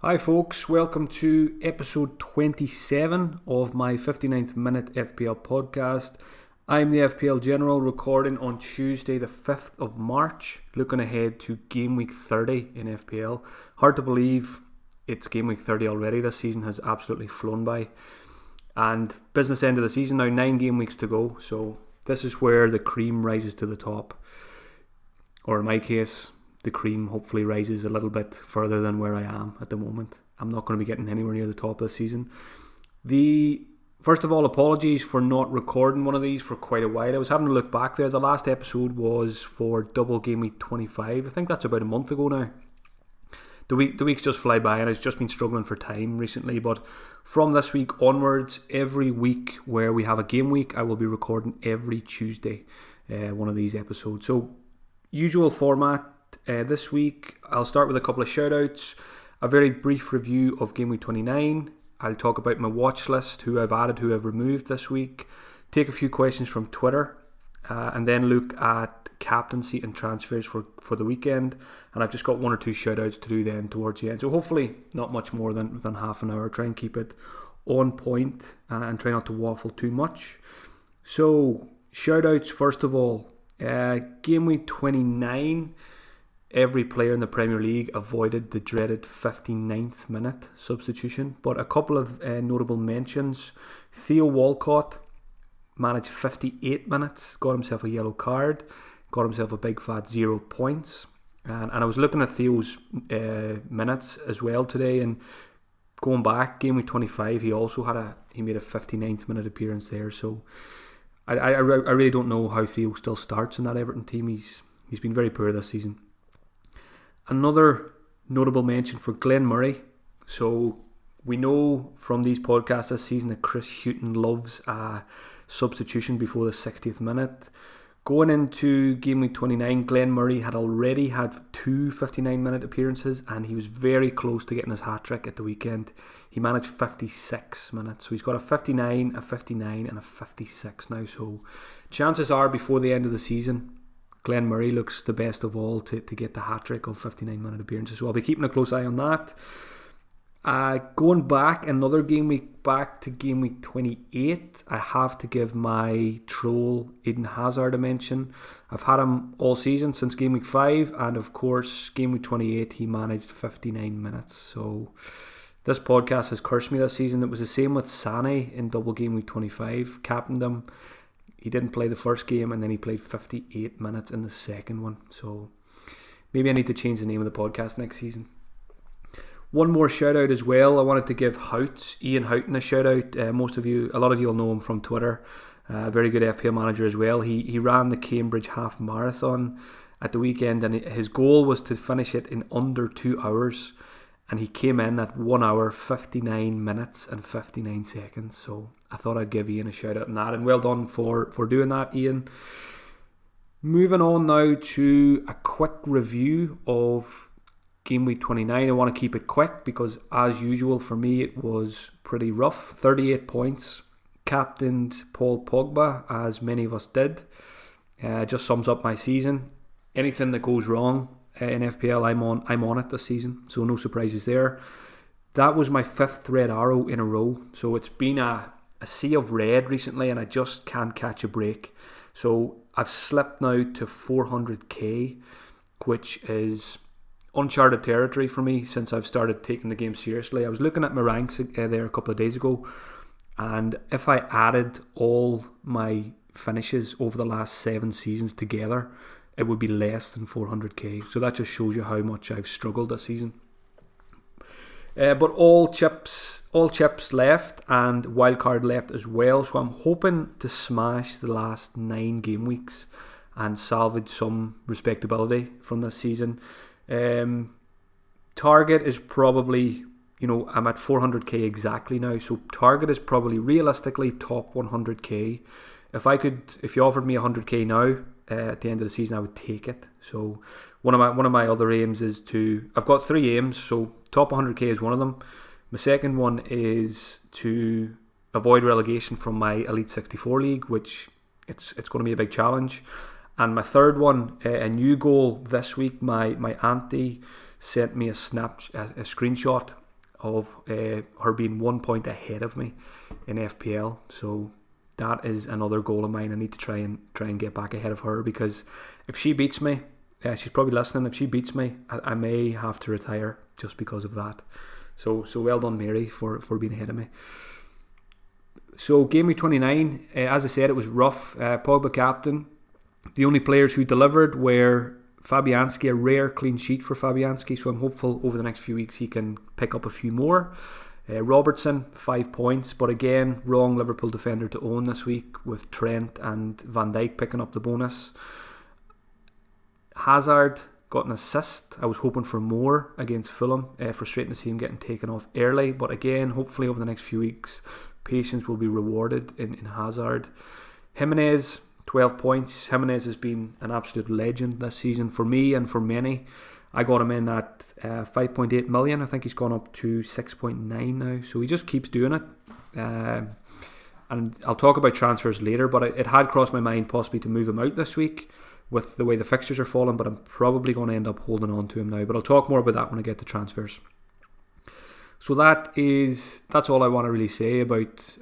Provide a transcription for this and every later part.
Hi folks, welcome to episode 27 of my 59th Minute FPL Podcast. I'm the FPL General, recording on Tuesday the 5th of March, looking ahead to Gameweek 30 in FPL. Hard to believe it's Gameweek 30 already. This season has absolutely flown by. And business end of the season now, 9 game weeks to go. So this is where the cream rises to the top. Or in my case, the cream hopefully rises a little bit further than where I am at the moment. I'm not going to be getting anywhere near the top this season. First of all, apologies for not recording one of these for quite a while. I was having to look back there. The last episode was for double game week 25. I think that's about a month ago now. The weeks just fly by and I've just been struggling for time recently. But from this week onwards, every week where we have a game week, I will be recording every Tuesday one of these episodes. So, usual format. This week I'll start with a couple of shout outs, a very brief review of Game Week 29. I'll talk about my watch list, who I've added, who I've removed this week, take a few questions from Twitter, and then look at captaincy and transfers for the weekend. And I've just got one or two shout outs to do then towards the end, so hopefully not much more than half an hour. Try and keep it on point and try not to waffle too much. So shout outs first of all. Game Week 29, every player in the Premier League avoided the dreaded 59th minute substitution, but a couple of notable mentions. Theo Walcott managed 58 minutes, got himself a yellow card, got himself a big fat 0 points, and I was looking at Theo's minutes as well today, and going back, Game Week 25, he made a 59th minute appearance there, so I really don't know how Theo still starts in that Everton team. He's been very poor this season. Another notable mention for Glenn Murray. So we know from these podcasts this season that Chris Hughton loves a substitution before the 60th minute. Going into Game Week 29, Glenn Murray had already had 2 59-minute appearances and he was very close to getting his hat-trick at the weekend. He managed 56 minutes. So he's got a 59, a 59 and a 56 now. So chances are before the end of the season, Glenn Murray looks the best of all to get the hat-trick of 59-minute appearances. So I'll be keeping a close eye on that. Going back another game week, back to Game Week 28, I have to give my troll Eden Hazard a mention. I've had him all season since Game Week 5, and of course Game Week 28 he managed 59 minutes. So this podcast has cursed me this season. It was the same with Sané in double Game Week 25. Captained him. He didn't play the first game and then he played 58 minutes in the second one. So maybe I need to change the name of the podcast next season. One more shout out as well. I wanted to give Ian Houghton a shout out. A lot of you will know him from Twitter. Very good FPL manager as well. He ran the Cambridge half marathon at the weekend and his goal was to finish it in under 2 hours. And he came in at 1 hour, 59 minutes and 59 seconds. So I thought I'd give Ian a shout out on that. And well done for doing that, Ian. Moving on now to a quick review of Game Week 29. I want to keep it quick because as usual for me it was pretty rough. 38 points. Captained Paul Pogba, as many of us did. Just sums up my season. Anything that goes wrong in FPL, I'm on it this season, so no surprises there. That was my 5th red arrow in a row, so it's been a sea of red recently and I just can't catch a break. So I've slipped now to 400k, which is uncharted territory for me since I've started taking the game seriously. I was looking at my ranks there a couple of days ago, and if I added all my finishes over the last 7 seasons together, it would be less than 400k. So that just shows you how much I've struggled this season. But all chips left and wildcard left as well. So I'm hoping to smash the last 9 game weeks and salvage some respectability from this season. Target is probably, I'm at 400k exactly now. So target is probably realistically top 100k. If you offered me 100k now, at the end of the season I would take it. So one of my other aims is I've got 3 aims, so top 100k is one of them. My second one is to avoid relegation from my Elite 64 league, which it's going to be a big challenge. And my third one, a new goal this week, my auntie sent me a screenshot of her being 1 point ahead of me in FPL. So that is another goal of mine. I need to try and get back ahead of her, because if she beats me, she's probably listening. If she beats me, I may have to retire just because of that. So well done, Mary, for being ahead of me. So Gameweek 29, as I said, it was rough. Pogba captain. The only players who delivered were Fabianski, a rare clean sheet for Fabianski, so I'm hopeful over the next few weeks he can pick up a few more. Robertson, 5 points, but again, wrong Liverpool defender to own this week, with Trent and Van Dijk picking up the bonus. Hazard got an assist. I was hoping for more against Fulham. Frustrating to see him getting taken off early, but again, hopefully over the next few weeks, patience will be rewarded in Hazard. Jimenez, 12 points. Jimenez has been an absolute legend this season for me and for many. I got him in at 5.8 million. I think he's gone up to 6.9 now. So he just keeps doing it. And I'll talk about transfers later, but it had crossed my mind possibly to move him out this week with the way the fixtures are falling, but I'm probably going to end up holding on to him now. But I'll talk more about that when I get to transfers. So that's all I want to really say about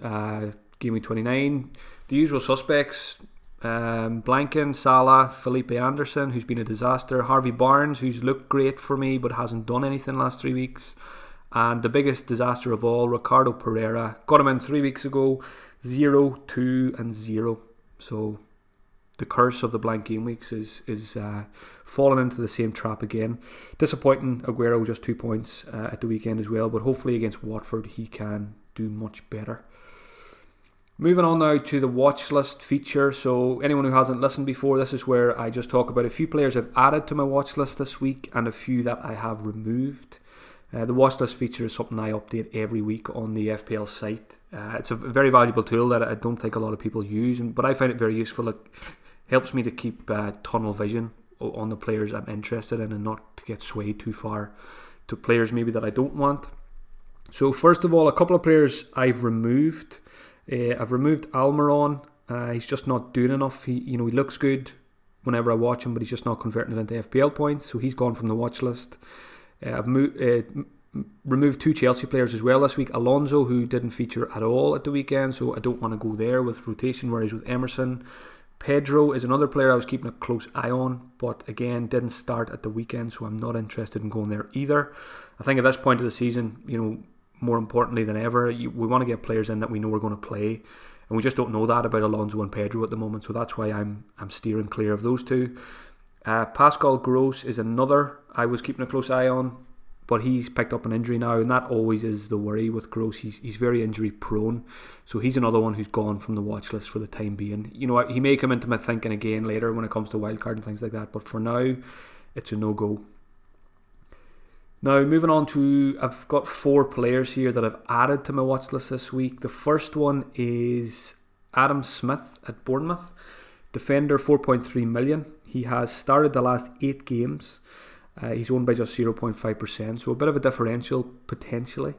Game Week 29. The usual suspects: Blanken, Salah, Felipe Anderson, who's been a disaster, Harvey Barnes, who's looked great for me but hasn't done anything last 3 weeks, and the biggest disaster of all, Ricardo Pereira. Got him in 3 weeks ago, 0, 2 and 0. So the curse of the blank game weeks is falling into the same trap again. Disappointing, Aguero just 2 points at the weekend as well, but hopefully against Watford he can do much better. Moving on now to the Watchlist feature. So anyone who hasn't listened before, this is where I just talk about a few players I've added to my watchlist this week and a few that I have removed. The Watchlist feature is something I update every week on the FPL site. It's a very valuable tool that I don't think a lot of people use, but I find it very useful. It helps me to keep tunnel vision on the players I'm interested in and not to get swayed too far to players maybe that I don't want. So first of all, a couple of players I've removed. I've removed Almiron. He's just not doing enough. He looks good whenever I watch him, but he's just not converting it into FPL points. So he's gone from the watch list. I've removed 2 Chelsea players as well this week. Alonso, who didn't feature at all at the weekend, so I don't want to go there with rotation, whereas with Emerson. Pedro is another player I was keeping a close eye on, but again didn't start at the weekend, so I'm not interested in going there either. I think at this point of the season, more importantly than ever, we want to get players in that we know are going to play, and we just don't know that about Alonso and Pedro at the moment, so that's why I'm steering clear of those 2. Pascal Gross is another I was keeping a close eye on, but he's picked up an injury now, and that always is the worry with Gross. He's very injury prone, so he's another one who's gone from the watch list for the time being. He may come into my thinking again later when it comes to wildcard and things like that, but for now it's a no-go. Now, moving on to, I've got 4 players here that I've added to my watch list this week. The first one is Adam Smith at Bournemouth. Defender, 4.3 million. He has started the last 8 games. He's owned by just 0.5%, so a bit of a differential potentially.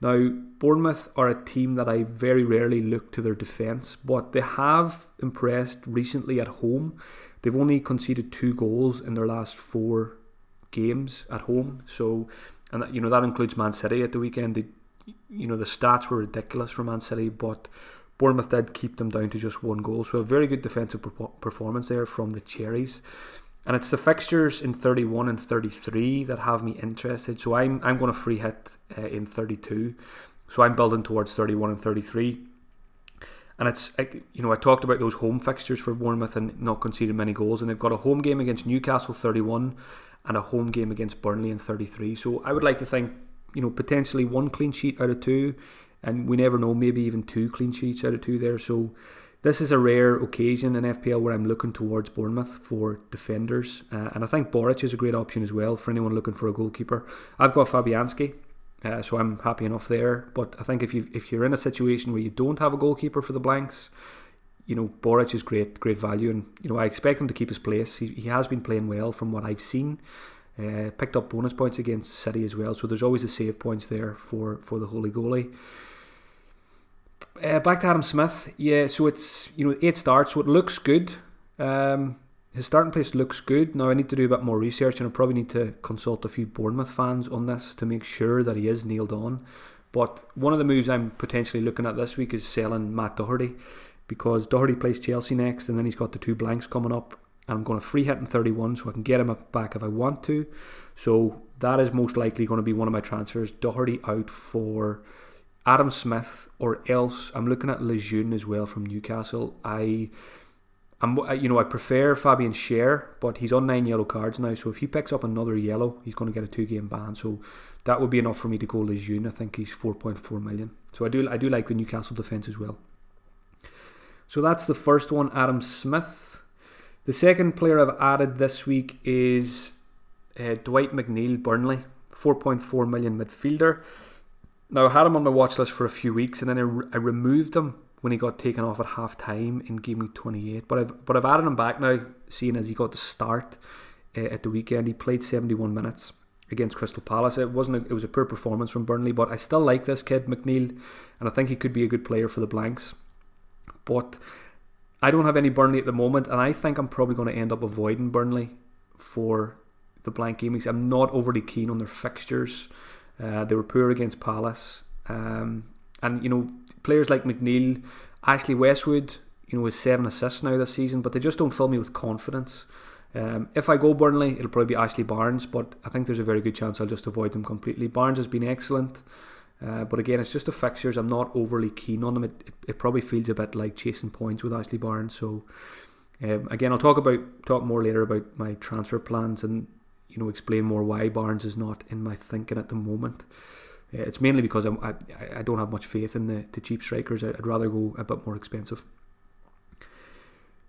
Now, Bournemouth are a team that I very rarely look to their defence, but they have impressed recently at home. They've only conceded 2 goals in their last 4 games at home, so, and that includes Man City at the weekend. The stats were ridiculous for Man City, but Bournemouth did keep them down to just 1 goal, so a very good defensive performance there from the Cherries. And it's the fixtures in 31 and 33 that have me interested, so I'm going to free hit in 32, so I'm building towards 31 and 33. And it's, I talked about those home fixtures for Bournemouth and not conceding many goals, and they've got a home game against Newcastle 31 and a home game against Burnley in 33. So I would like to think, potentially 1 clean sheet out of 2, and we never know, maybe even 2 clean sheets out of 2 there. So this is a rare occasion in FPL where I'm looking towards Bournemouth for defenders, and I think Boric is a great option as well for anyone looking for a goalkeeper. I've got Fabianski, so I'm happy enough there. But I think if you're in a situation where you don't have a goalkeeper for the blanks, Boric is great value, and I expect him to keep his place. He has been playing well from what I've seen. Picked up bonus points against City as well, so there's always a save points there for the holy goalie. Back to Adam Smith. Yeah, so it's 8 starts, so it looks good. his starting place looks good. Now I need to do a bit more research, and I probably need to consult a few Bournemouth fans on this to make sure that he is nailed on. But one of the moves I'm potentially looking at this week is selling Matt Doherty, because Doherty plays Chelsea next, and then he's got the 2 blanks coming up, and I'm going to free hit in 31 so I can get him back if I want to. So that is most likely going to be one of my transfers. Doherty out for Adam Smith, or else I'm looking at Lejeune as well from Newcastle. I prefer Fabian Schär, but he's on 9 yellow cards now, so if he picks up another yellow, he's going to get a 2-game ban. So that would be enough for me to go Lejeune. I think he's 4.4 million. So I do like the Newcastle defence as well. So that's the first one, Adam Smith. The second player I've added this week is Dwight McNeil, Burnley, 4.4 million midfielder. Now I had him on my watch list for a few weeks, and then I removed him when he got taken off at half time in Gameweek 28. But I've added him back now, seeing as he got the start at the weekend. He played 71 minutes against Crystal Palace. It was a poor performance from Burnley, but I still like this kid McNeil, and I think he could be a good player for the Blanks. But I don't have any Burnley at the moment, and I think I'm probably going to end up avoiding Burnley for the blank game weeks. I'm not overly keen on their fixtures. They were poor against Palace, and players like McNeil, Ashley Westwood, has 7 assists now this season, but they just don't fill me with confidence. If I go Burnley, it'll probably be Ashley Barnes, but I think there's a very good chance I'll just avoid them completely. Barnes has been excellent, but again, it's just the fixtures. I'm not overly keen on them. It probably feels a bit like chasing points with Ashley Barnes. So again, I'll talk more later about my transfer plans and explain more why Barnes is not in my thinking at the moment. It's mainly because I don't have much faith in the cheap strikers. I'd rather go a bit more expensive.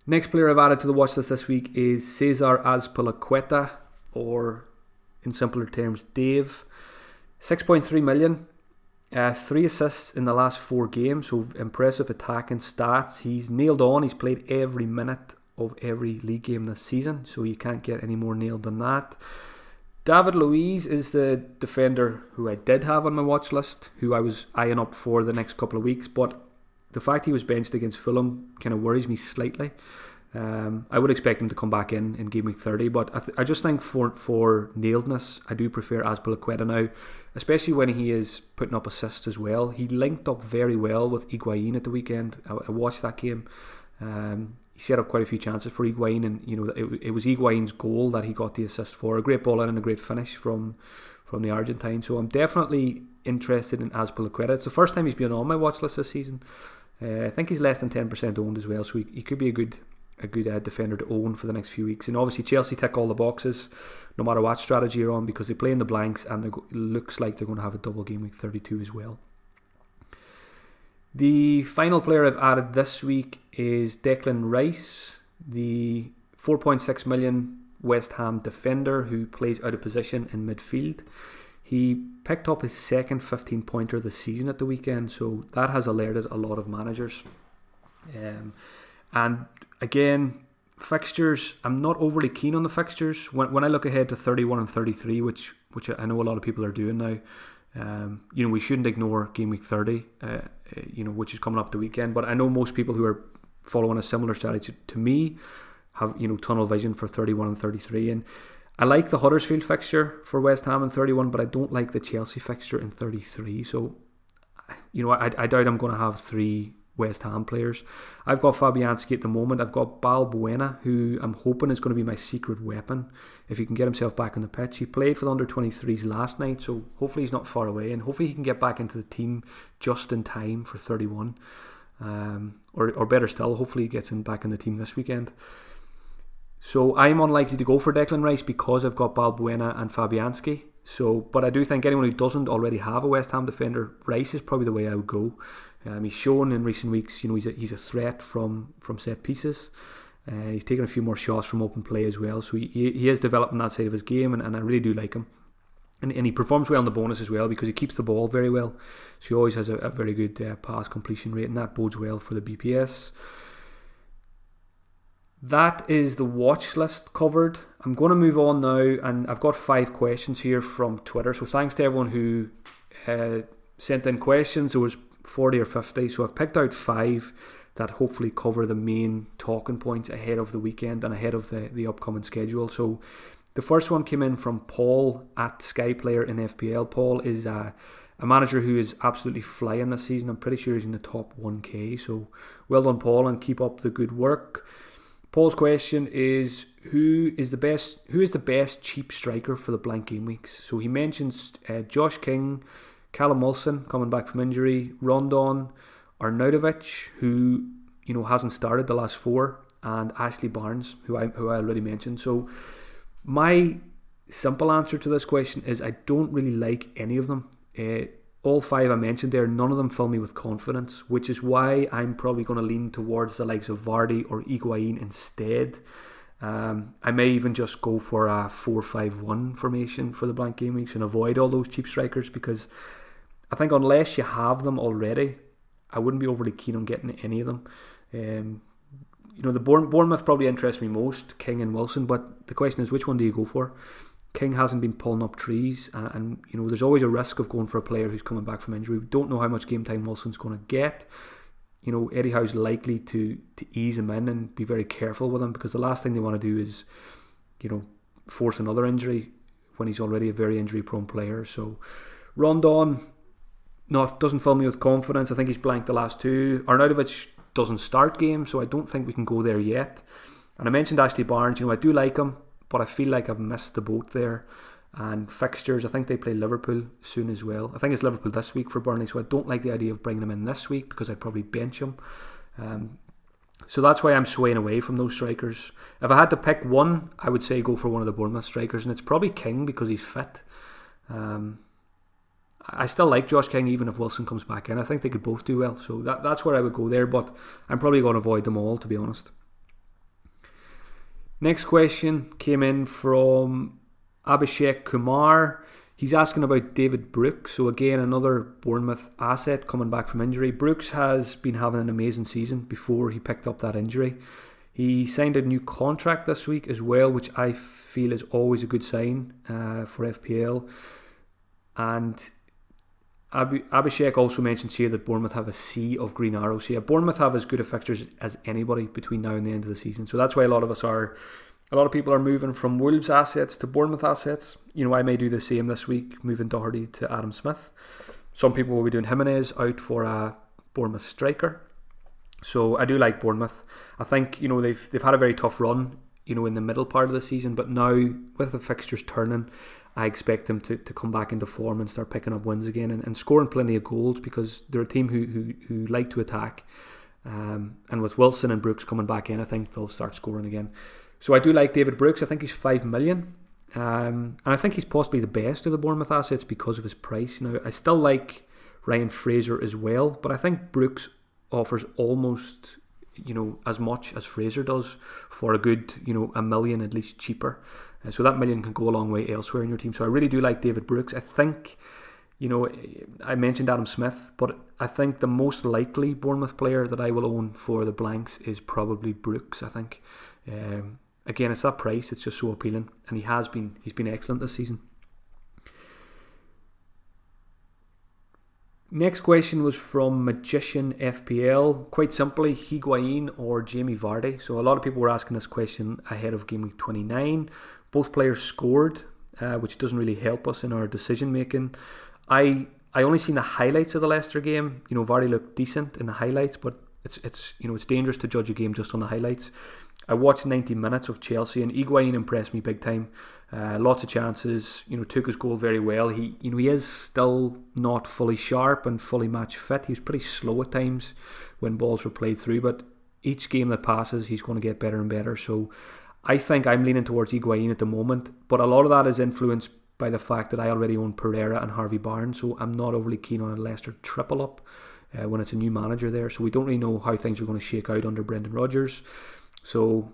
Next player I've added to the watch list this week is Cesar Azpilicueta, or in simpler terms, Dave. 6.3 million. 3 assists in the last 4 games, so impressive attacking stats. He's nailed on. He's played every minute of every league game this season, so you can't get any more nailed than that. David Luiz is the defender who I did have on my watch list, who I was eyeing up for the next couple of weeks, but the fact he was benched against Fulham kind of worries me slightly. I would expect him to come back in Game Week 30, but I just think for nailedness, I do prefer Azpilicueta now, especially when he is putting up assists as well. He linked up very well with Higuain at the weekend. I watched that game. He set up quite a few chances for Higuain, and it was Higuain's goal that he got the assist for. A great ball in and a great finish from the Argentine. So I'm definitely interested in Azpilicueta. It's the first time he's been on my watch list this season. I think he's less than 10% owned as well, so he could be a good defender to own for the next few weeks. And obviously Chelsea tick all the boxes no matter what strategy you're on, because they play in the blanks, and it looks like they're going to have a double Game Week 32 as well. The final player I've added this week is Declan Rice, the 4.6 million West Ham defender who plays out of position in midfield. He picked up his second 15-pointer this season at the weekend, so that has alerted a lot of managers. And again, fixtures, I'm not overly keen on the fixtures. When I look ahead to 31 and 33, which I know a lot of people are doing now, we shouldn't ignore Game Week 30, which is coming up the weekend. But I know most people who are following a similar strategy to me have tunnel vision for 31 and 33, and I like the Huddersfield fixture for West Ham in 31, but I don't like the Chelsea fixture in 33. So, I doubt I'm going to have 3 West Ham players. I've got Fabianski at the moment. I've got Balbuena, who I'm hoping is going to be my secret weapon if he can get himself back on the pitch. He played for the under-23s last night, so hopefully he's not far away, and hopefully he can get back into the team just in time for 31. Or better still, hopefully he gets him back in the team this weekend. So I'm unlikely to go for Declan Rice because I've got Balbuena and Fabianski. But I do think anyone who doesn't already have a West Ham defender, Rice is probably the way I would go. He's shown in recent weeks, he's a threat from set pieces. He's taken a few more shots from open play as well. So he is developing that side of his game, and I really do like him. And he performs well on the bonus as well because he keeps the ball very well. So he always has a very good pass completion rate, and that bodes well for the BPS. That is the watch list covered. I'm going to move on now, and I've got 5 questions here from Twitter. So thanks to everyone who sent in questions. There was 40 or 50, so I've picked out 5 that hopefully cover the main talking points ahead of the weekend and ahead of the upcoming schedule. So the first one came in from Paul at Sky Player in FPL. Paul is a manager who is absolutely flying this season. I'm pretty sure he's in the top 1k. So well done, Paul, and keep up the good work. Paul's question is, who is the best cheap striker for the blank game weeks? So he mentions Josh King, Callum Wilson coming back from injury, Rondon, Arnautovic, who hasn't started the last 4, and Ashley Barnes, who I already mentioned. So my simple answer to this question is I don't really like any of them. All 5 I mentioned there, none of them fill me with confidence, which is why I'm probably going to lean towards the likes of Vardy or Higuain instead. I may even just go for a 4-5-1 formation for the blank game weeks and avoid all those cheap strikers, because I think unless you have them already, I wouldn't be overly keen on getting any of them. The Bournemouth probably interests me most, King and Wilson, but the question is, which one do you go for? King hasn't been pulling up trees, and there's always a risk of going for a player who's coming back from injury. We don't know how much game time Wilson's going to get. Eddie Howe's likely to ease him in and be very careful with him, because the last thing they want to do is force another injury when he's already a very injury prone player. So Rondon doesn't fill me with confidence. I think he's blanked the last 2. Arnautovic doesn't start games, so I don't think we can go there yet. And I mentioned Ashley Barnes. I do like him, but I feel like I've missed the boat there. And fixtures, I think they play Liverpool soon as well. I think it's Liverpool this week for Burnley, so I don't like the idea of bringing him in this week, because I'd probably bench him. So that's why I'm swaying away from those strikers. If I had to pick one, I would say go for one of the Bournemouth strikers, and it's probably King, because he's fit. I still like Josh King even if Wilson comes back in. I think they could both do well, so that's where I would go there, but I'm probably going to avoid them all, to be honest. Next question came in from Abhishek Kumar. He's asking about David Brooks. So again, another Bournemouth asset coming back from injury. Brooks has been having an amazing season before he picked up that injury. He signed a new contract this week as well, which I feel is always a good sign for FPL. And Abhishek also mentions here that Bournemouth have a sea of green arrows. So yeah, Bournemouth have as good a fixtures as anybody between now and the end of the season. So that's why a lot of people are moving from Wolves assets to Bournemouth assets. I may do the same this week, moving Doherty to Adam Smith. Some people will be doing Jimenez out for a Bournemouth striker. So I do like Bournemouth. I think they've had a very tough run in the middle part of the season, but now with the fixtures turning, I expect them to come back into form and start picking up wins again and scoring plenty of goals, because they're a team who like to attack. And with Wilson and Brooks coming back in, I think they'll start scoring again. So I do like David Brooks. I think he's 5 million. And I think he's possibly the best of the Bournemouth assets because of his price. Now, I still like Ryan Fraser as well, but I think Brooks offers almost as much as Fraser does for a good $1 million at least cheaper. So that $1 million can go a long way elsewhere in your team. So I really do like David Brooks. I think I mentioned Adam Smith, but I think the most likely Bournemouth player that I will own for the blanks is probably Brooks. I think again, it's that price, it's just so appealing, and he's been excellent this season. Next question was from Magician FPL. Quite simply, Higuain or Jamie Vardy. So a lot of people were asking this question ahead of Game Week 29. Both players scored, which doesn't really help us in our decision making. I only seen the highlights of the Leicester game. Vardy looked decent in the highlights, but it's dangerous to judge a game just on the highlights. I watched 90 minutes of Chelsea, and Higuain impressed me big time. Lots of chances, took his goal very well. He is still not fully sharp and fully match fit. He was pretty slow at times when balls were played through, but each game that passes, he's going to get better and better. So I think I'm leaning towards Higuain at the moment, but a lot of that is influenced by the fact that I already own Pereira and Harvey Barnes, so I'm not overly keen on a Leicester triple up when it's a new manager there. So we don't really know how things are going to shake out under Brendan Rodgers. So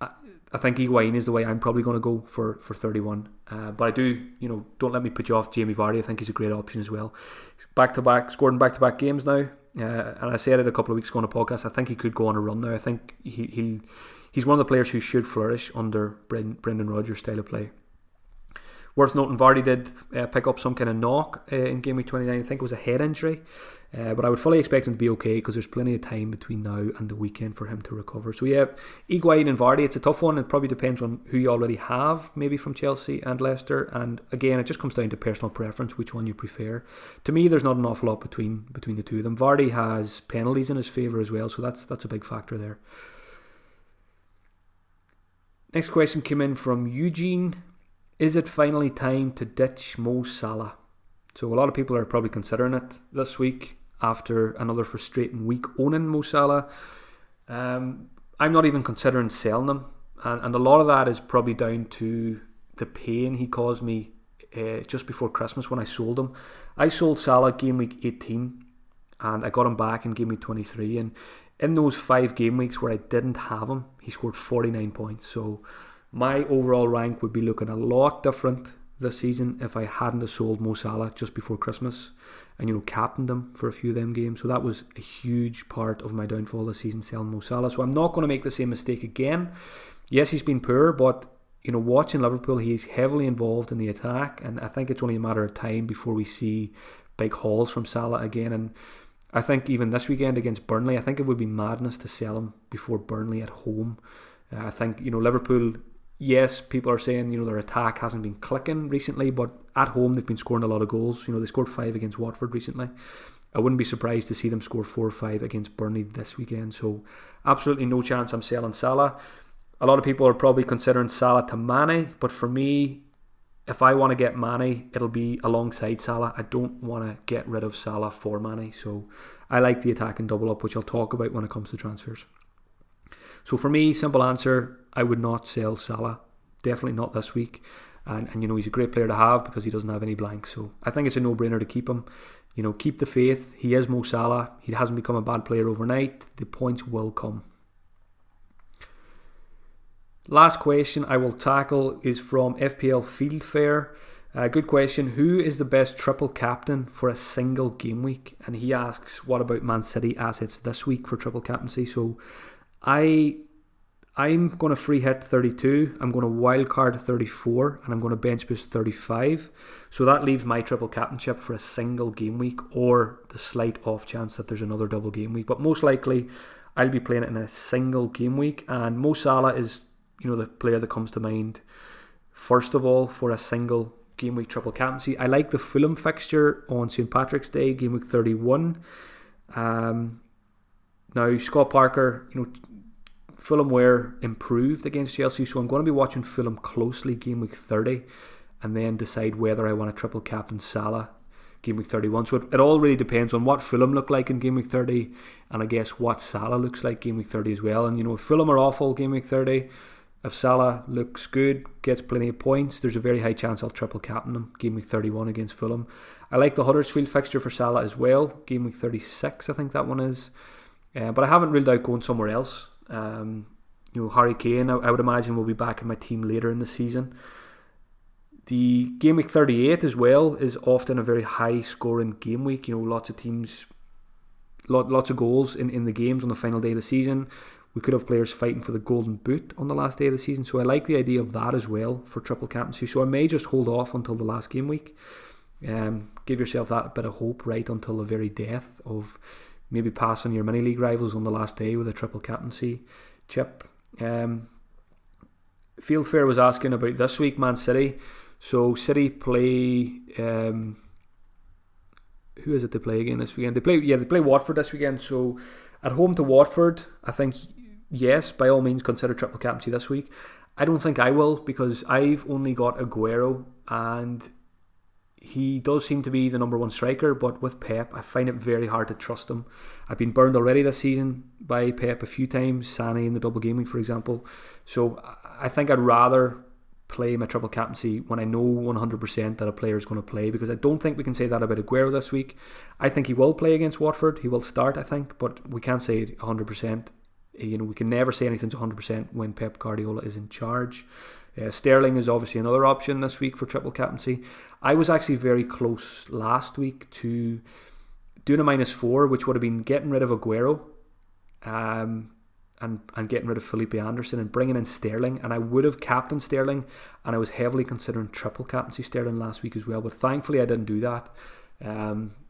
I think Higuain is the way I'm probably going to go for 31. But I do, don't let me put you off Jamie Vardy. I think he's a great option as well. Scored in back-to-back games now. And I said it a couple of weeks ago on a podcast, I think he could go on a run now. I think he's one of the players who should flourish under Brendan Rodgers' style of play. Worth noting, Vardy did pick up some kind of knock in game week 29. I think it was a head injury. But I would fully expect him to be okay because there's plenty of time between now and the weekend for him to recover. So yeah, Higuain and Vardy, it's a tough one. It probably depends on who you already have, maybe from Chelsea and Leicester. And again, it just comes down to personal preference, which one you prefer. To me, there's not an awful lot between the two of them. Vardy has penalties in his favour as well, so that's a big factor there. Next question came in from Eugene. Is it finally time to ditch Mo Salah? So a lot of people are probably considering it this week after another frustrating week owning Mo Salah. I'm not even considering selling him. And a lot of that is probably down to the pain he caused me just before Christmas when I sold him. I sold Salah game week 18 and I got him back in game week 23. And in those 5 game weeks where I didn't have him, he scored 49 points. So my overall rank would be looking a lot different this season if I hadn't have sold Mo Salah just before Christmas and captained him for a few of them games. So that was a huge part of my downfall this season, selling Mo Salah. So I'm not going to make the same mistake again. Yes, he's been poor, but watching Liverpool, he's heavily involved in the attack, and I think it's only a matter of time before we see big hauls from Salah again. And I think even this weekend against Burnley, I think it would be madness to sell him before Burnley at home. I think Liverpool, yes, people are saying their attack hasn't been clicking recently, but at home they've been scoring a lot of goals. They scored 5 against Watford recently. I wouldn't be surprised to see them score 4 or 5 against Burnley this weekend. So absolutely no chance I'm selling Salah. A lot of people are probably considering Salah to Mane, but for me, if I want to get Mane, it'll be alongside Salah. I don't want to get rid of Salah for Mane. So I like the attack and double up, which I'll talk about when it comes to transfers. So for me, simple answer, I would not sell Salah. Definitely not this week. And he's a great player to have because he doesn't have any blanks. So I think it's a no-brainer to keep him. Keep the faith. He is Mo Salah. He hasn't become a bad player overnight. The points will come. Last question I will tackle is from FPL Fieldfare. Good question. Who is the best triple captain for a single game week? And he asks, what about Man City assets this week for triple captaincy? So I'm going to free hit 32, I'm going to wildcard 34, and I'm going to bench boost 35. So that leaves my triple captainship for a single game week, or the slight off chance that there's another double game week. But most likely I'll be playing it in a single game week, and Mo Salah is the player that comes to mind first of all for a single game week triple captaincy. I like the Fulham fixture on St. Patrick's Day, game week 31. Now Scott Parker, Fulham were improved against Chelsea, so I'm going to be watching Fulham closely game week 30 and then decide whether I want to triple captain Salah game week 31. So it all really depends on what Fulham look like in game week 30, and I guess what Salah looks like game week 30 as well. And if Fulham are awful game week 30, if Salah looks good, gets plenty of points, there's a very high chance I'll triple captain him game week 31 against Fulham. I like the Huddersfield fixture for Salah as well, game week 36 I think that one is. But I haven't ruled out going somewhere else. Harry Kane, I would imagine, will be back in my team later in the season. The game week 38 as well is often a very high scoring game week. Lots of teams, lots of goals in the games on the final day of the season. We could have players fighting for the golden boot on the last day of the season. So I like the idea of that as well for triple captaincy. So I may just hold off until the last game week. Give yourself that bit of hope right until the very death of maybe passing your mini league rivals on the last day with a triple captaincy chip. Fieldfare was asking about this week, Man City. So City play. Who is it they play again this weekend? They play Watford this weekend. So at home to Watford, I think yes, by all means consider triple captaincy this week. I don't think I will, because I've only got Aguero, and he does seem to be the number one striker, but with Pep, I find it very hard to trust him. I've been burned already this season by Pep a few times, Sané in the double game week, for example. So I think I'd rather play my triple captaincy when I know 100% that a player is going to play, because I don't think we can say that about Aguero this week. I think he will play against Watford. He will start, I think, but we can't say 100%. We can never say anything's 100% when Pep Guardiola is in charge. Sterling is obviously another option this week for triple captaincy. I was actually very close last week to doing a -4, which would have been getting rid of Aguero, and getting rid of Felipe Anderson and bringing in Sterling. And I would have captained Sterling, and I was heavily considering triple captaincy Sterling last week as well. But thankfully I didn't do that.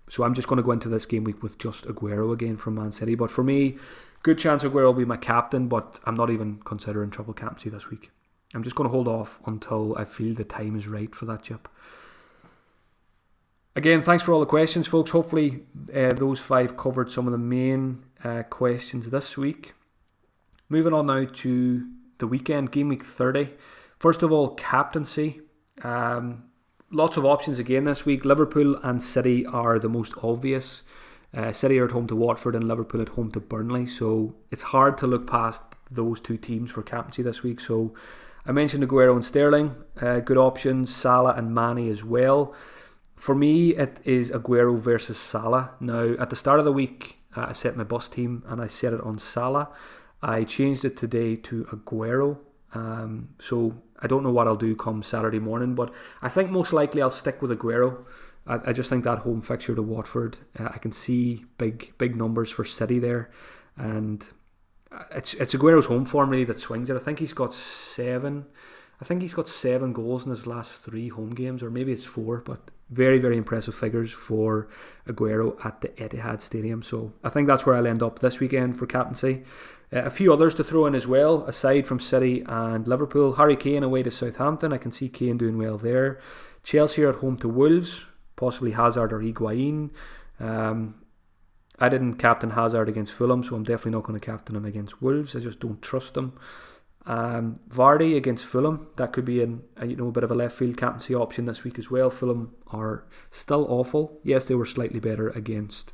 So I'm just going to go into this game week with just Aguero again from Man City. But for me, good chance Aguero will be my captain, but I'm not even considering triple captaincy this week. I'm just going to hold off until I feel the time is right for that chip. Again, thanks for all the questions, folks. Hopefully those 5 covered some of the main questions this week. Moving on now to the weekend, game week 30. First of all, captaincy. Lots of options again this week. Liverpool and City are the most obvious. City are at home to Watford and Liverpool at home to Burnley. So it's hard to look past those 2 teams for captaincy this week. So I mentioned Aguero and Sterling. Good options. Salah and Mane as well. For me, it is Aguero versus Salah. Now, at the start of the week, I set my bus team and I set it on Salah. I changed it today to Aguero. So I don't know what I'll do come Saturday morning, but I think most likely I'll stick with Aguero. I just think that home fixture to Watford, I can see big numbers for City there, and it's Aguero's home form really that swings it. I think he's got 7 goals in his last 3 home games, or maybe it's 4, but very, very impressive figures for Aguero at the Etihad Stadium. So I think that's where I'll end up this weekend for captaincy. A few others to throw in as well, aside from City and Liverpool. Harry Kane away to Southampton. I can see Kane doing well there. Chelsea are at home to Wolves, possibly Hazard or Higuain. I didn't captain Hazard against Fulham, so I'm definitely not going to captain him against Wolves. I just don't trust him. Vardy against Fulham, that could be a bit of a left field captaincy option this week as well. Fulham are still awful. Yes, they were slightly better against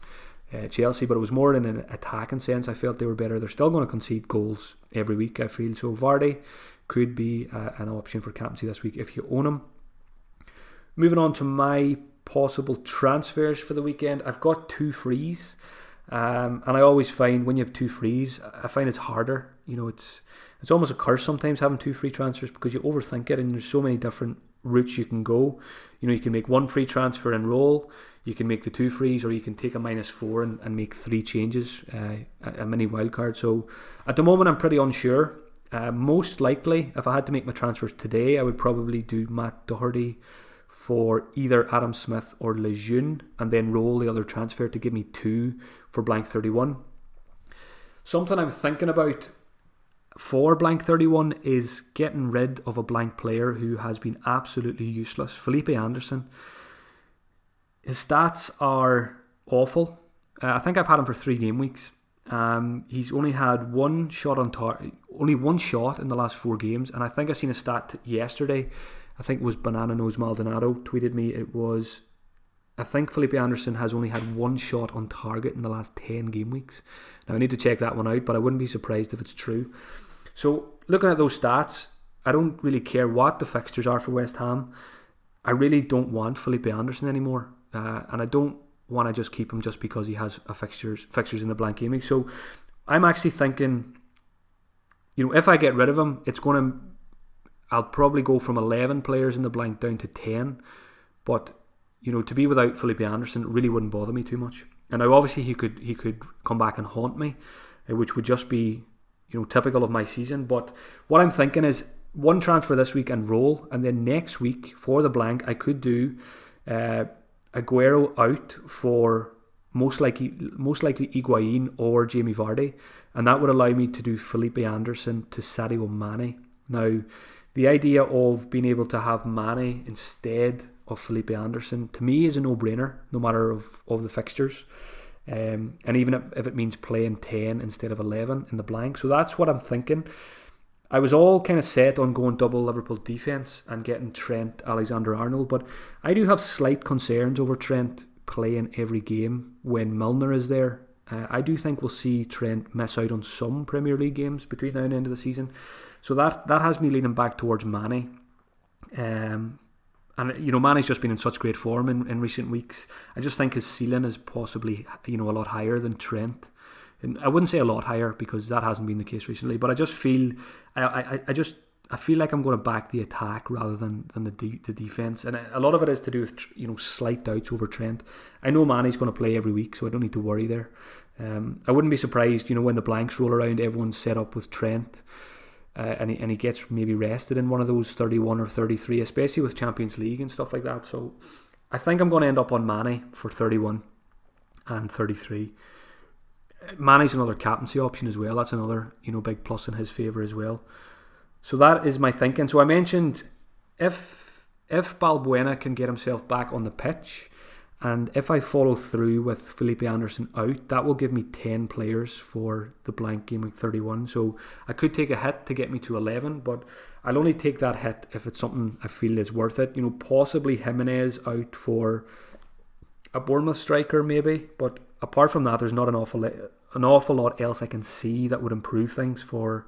Chelsea, but it was more in an attacking sense. I felt they were better. They're still going to concede goals every week, I feel. So Vardy could be an option for captaincy this week if you own him. Moving on to my possible transfers for the weekend, I've got 2 frees, and I always find when you have 2 frees, I find it's harder. It's almost a curse sometimes having 2 free transfers because you overthink it, and there's so many different routes you can go. You can make 1 free transfer and roll, you can make the 2 frees, or you can take a -4 and make 3 changes, a mini wildcard. So at the moment I'm pretty unsure. Most likely, if I had to make my transfers today, I would probably do Matt Doherty for either Adam Smith or Lejeune, and then roll the other transfer to give me 2 for blank 31. Something I'm thinking about for blank 31 is getting rid of a blank player who has been absolutely useless. Felipe Anderson. His stats are awful. I think I've had him for 3 game weeks. He's only had 1 shot on target, only 1 shot in the last 4 games, and I think I seen a stat yesterday. I think it was Banana Nose Maldonado tweeted me. I think Felipe Anderson has only had 1 shot on target in the last 10 game weeks. Now I need to check that one out, but I wouldn't be surprised if it's true. So looking at those stats, I don't really care what the fixtures are for West Ham. I really don't want Felipe Anderson anymore, and I don't want to just keep him just because he has fixtures in the blank game week. So I'm actually thinking, if I get rid of him, I'll probably go from 11 players in the blank down to 10. But to be without Felipe Anderson really wouldn't bother me too much. And now obviously he could come back and haunt me, which would just be typical of my season. But what I'm thinking is 1 transfer this week and roll, and then next week for the blank I could do Aguero out for most likely Higuain or Jamie Vardy, and that would allow me to do Felipe Anderson to Sadio Mane. Now the idea of being able to have Mane instead of Felipe Anderson to me is a no-brainer, no matter of the fixtures, and even if it means playing 10 instead of 11 in the blank. So that's what I'm thinking. I was all kind of set on going double Liverpool defence and getting Trent Alexander-Arnold, but I do have slight concerns over Trent playing every game when Milner is there. I do think we'll see Trent miss out on some Premier League games between now and the end of the season. So that has me leaning back towards Mane. And Mane's just been in such great form in recent weeks. I just think his ceiling is possibly a lot higher than Trent. And I wouldn't say a lot higher because that hasn't been the case recently, but I just feel I feel like I'm going to back the attack rather than the defence, and a lot of it is to do with slight doubts over Trent. I know Mane's going to play every week, so I don't need to worry there. I wouldn't be surprised, when the blanks roll around, everyone's set up with Trent, and he gets maybe rested in one of those 31 or 33, especially with Champions League and stuff like that. So I think I'm going to end up on Mane for 31 and 33. Mane's another captaincy option as well. That's another big plus in his favour as well. So that is my thinking. So I mentioned if Balbuena can get himself back on the pitch, and if I follow through with Felipe Anderson out, that will give me 10 players for the blank game week 31. So I could take a hit to get me to 11, but I'll only take that hit if it's something I feel is worth it. Possibly Jimenez out for a Bournemouth striker maybe, but apart from that, there's not an awful lot else I can see that would improve things for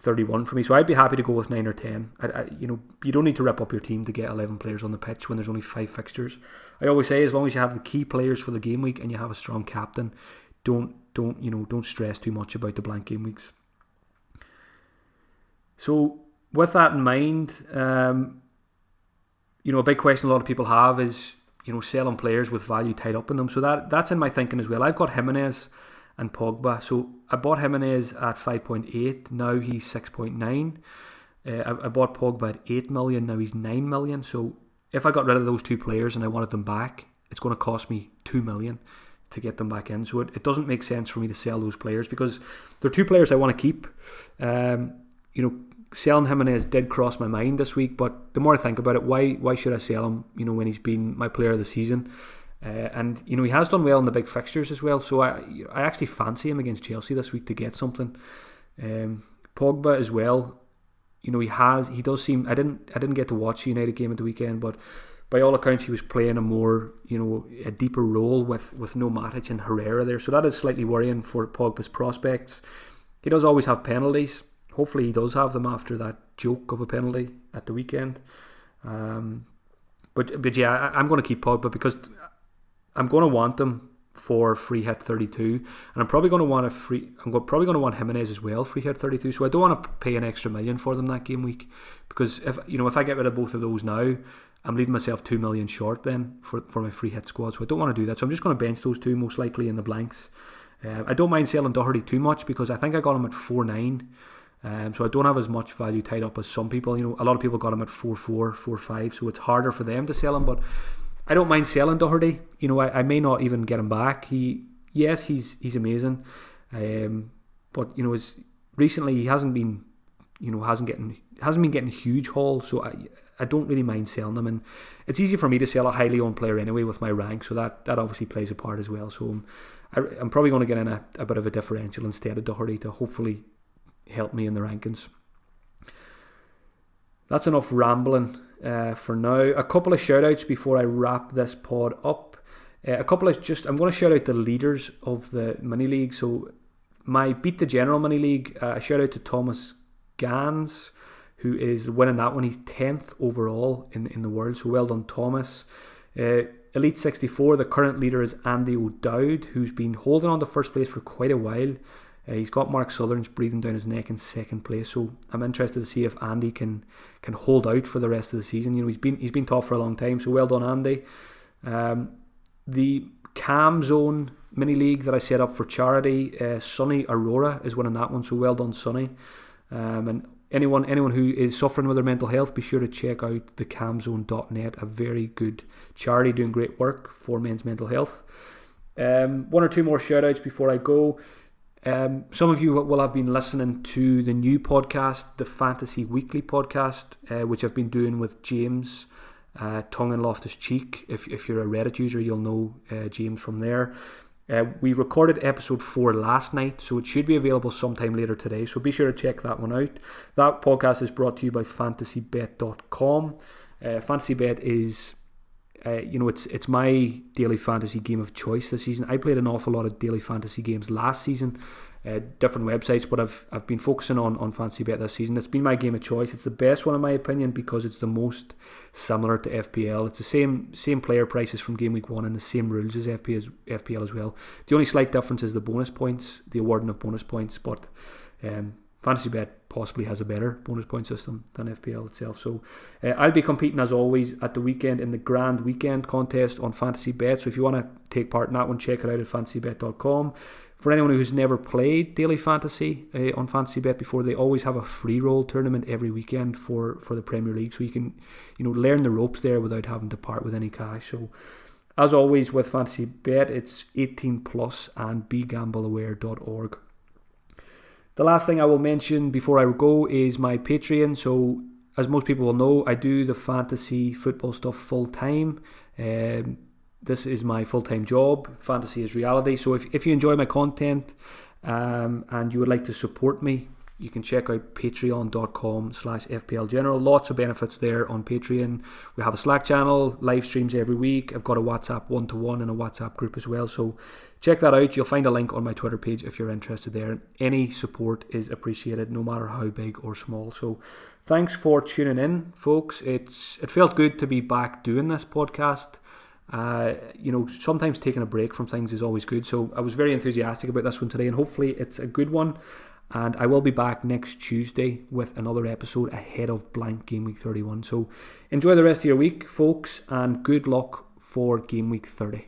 31 for me. So I'd be happy to go with 9 or 10. You don't need to rip up your team to get 11 players on the pitch when there's only 5 fixtures. I always say, as long as you have the key players for the game week and you have a strong captain, don't stress too much about the blank game weeks. So with that in mind, a big question a lot of people have is selling players with value tied up in them. So that's in my thinking as well. I've got Jimenez and Pogba. So I bought Jimenez at 5.8. Now he's 6.9. I bought Pogba at 8 million. Now he's 9 million. So if I got rid of those 2 players and I wanted them back, it's going to cost me 2 million to get them back in. So it doesn't make sense for me to sell those players because they're 2 players I want to keep. Selling Jimenez did cross my mind this week, but the more I think about it, why should I sell him? When he's been my player of the season. And he has done well in the big fixtures as well, so I actually fancy him against Chelsea this week to get something. Pogba as well, he does seem, I didn't get to watch the United game at the weekend, but by all accounts he was playing a more a deeper role with no Matic and Herrera there, so that is slightly worrying for Pogba's prospects. He does always have penalties. Hopefully he does have them after that joke of a penalty at the weekend. But yeah, I'm going to keep Pogba because I'm going to want them for free hit 32, and I'm probably going to want Jimenez as well free hit 32. So I don't want to pay an extra million for them that game week, because if I get rid of both of those now, I'm leaving myself 2 million short then for my free hit squad. So I don't want to do that. So I'm just going to bench those 2 most likely in the blanks. I don't mind selling Doherty too much because I think I got him at 4.9. So I don't have as much value tied up as some people. A lot of people got him at 4.4, 4.5, so it's harder for them to sell him. But I don't mind selling Doherty. I may not even get him back. He's amazing, but recently he hasn't been getting huge hauls. So I don't really mind selling him, and it's easy for me to sell a highly owned player anyway with my rank. So that obviously plays a part as well. So I'm probably going to get in a bit of a differential instead of Doherty to hopefully help me in the rankings. That's enough rambling for now. A couple of shout outs before I wrap this pod up. I'm going to shout out the leaders of the mini league. So my Beat the General mini league, a shout out to Thomas Gans, who is winning that one. He's 10th overall in the world, so well done, Thomas. Elite 64, the current leader is Andy O'Dowd, who's been holding on to first place for quite a while. He's got Mark Sutherland's breathing down his neck in second place, so I'm interested to see if Andy can hold out for the rest of the season. He's been tough for a long time, so well done, Andy. The Cam Zone mini league that I set up for charity, Sonny Aurora is winning that one, so well done, Sonny. And anyone who is suffering with their mental health, be sure to check out thecamzone.net, a very good charity doing great work for men's mental health. 1 or 2 more shout outs before I go. Some of you will have been listening to the new podcast, the Fantasy Weekly podcast, which I've been doing with James Tongue and Loftus Cheek. If you're a Reddit user, you'll know James from there. We recorded episode 4 last night, so it should be available sometime later today, so be sure to check that one out. That podcast is brought to you by fantasybet.com. FantasyBet is it's my daily fantasy game of choice this season. I played an awful lot of daily fantasy games last season, different websites, but I've been focusing on FantasyBet this season. It's been my game of choice. It's the best one in my opinion because it's the most similar to FPL. It's the same player prices from game week 1 and the same rules as FPL as well. The only slight difference is the bonus points, the awarding of bonus points, but FantasyBet possibly has a better bonus point system than FPL itself. So I'll be competing as always at the weekend in the Grand Weekend contest on FantasyBet. So if you want to take part in that one, check it out at fantasybet.com. For anyone who's never played daily fantasy on FantasyBet before, they always have a free roll tournament every weekend for the Premier League, so you can learn the ropes there without having to part with any cash. So as always with FantasyBet, it's 18 plus and begambleaware.org. The last thing I will mention before I go is my Patreon. So as most people will know, I do the fantasy football stuff full time. This is my full-time job. Fantasy is reality. So if you enjoy my content and you would like to support me, you can check out patreon.com/FPLGeneral. Lots of benefits there on Patreon. We have a Slack channel, live streams every week. I've got a WhatsApp 1-to-1 and a WhatsApp group as well. So check that out. You'll find a link on my Twitter page if you're interested there. Any support is appreciated, no matter how big or small. So thanks for tuning in, folks. It felt good to be back doing this podcast. Sometimes taking a break from things is always good. So I was very enthusiastic about this one today, and hopefully it's a good one. And I will be back next Tuesday with another episode ahead of blank Game Week 31. So enjoy the rest of your week, folks, and good luck for Game Week 30.